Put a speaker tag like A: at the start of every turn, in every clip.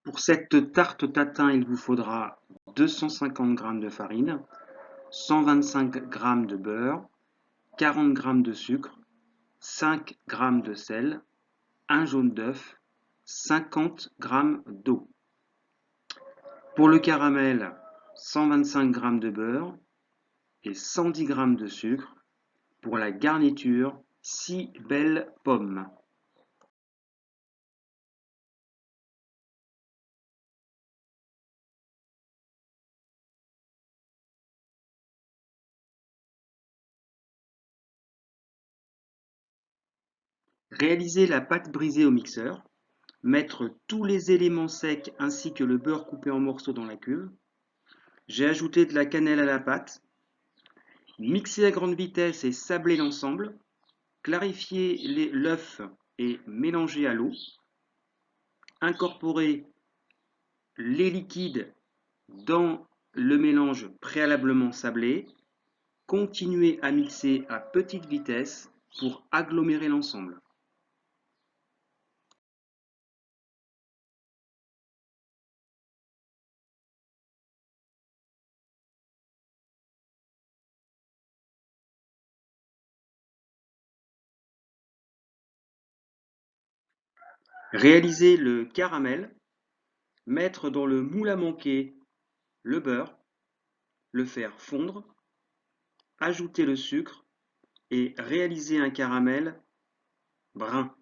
A: Pour cette tarte tatin, il vous faudra 250 g de farine, 125 g de beurre, 40 g de sucre, 5 g de sel, un jaune d'œuf, 50 g d'eau. Pour le caramel, 125 g de beurre et 110 g de sucre. Pour la garniture, 6 belles pommes. Réalisez la pâte brisée au mixeur. Mettre tous les éléments secs ainsi que le beurre coupé en morceaux dans la cuve. J'ai ajouté de la cannelle à la pâte. Mixer à grande vitesse et sabler l'ensemble. Clarifier l'œuf et mélanger à l'eau. Incorporer les liquides dans le mélange préalablement sablé. Continuer à mixer à petite vitesse pour agglomérer l'ensemble. Réaliser le caramel. Mettre dans le moule à manquer le beurre. Le faire fondre. Ajouter le sucre et réaliser un caramel brun.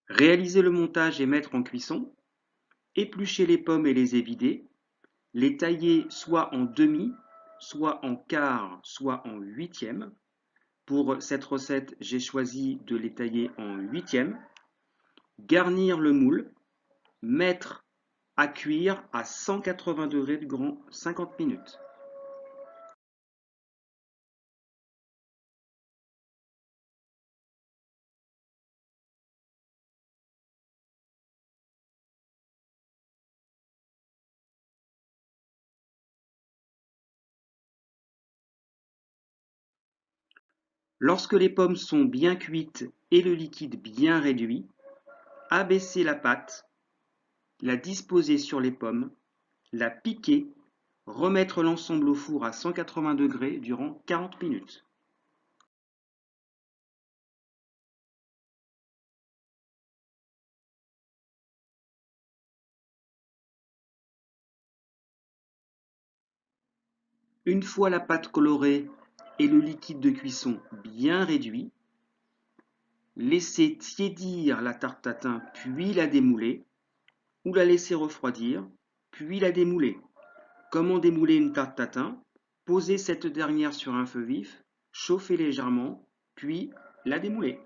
A: Réaliser le montage et mettre en cuisson. Éplucher les pommes et les évider. Les tailler soit en demi, soit en quart, soit en huitième. Pour cette recette, j'ai choisi de les tailler en huitième. Garnir le moule. Mettre à cuire à 180 degrés de grand 50 minutes. Lorsque les pommes sont bien cuites et le liquide bien réduit, abaisser la pâte, la disposer sur les pommes, la piquer, remettre l'ensemble au four à 180 degrés durant 40 minutes. Une fois la pâte colorée et le liquide de cuisson bien réduit, laissez tiédir la tarte tatin puis la démouler, ou la laisser refroidir puis la démouler. Comment démouler une tarte tatin? Posez cette dernière sur un feu vif, chauffez légèrement, puis la démouler.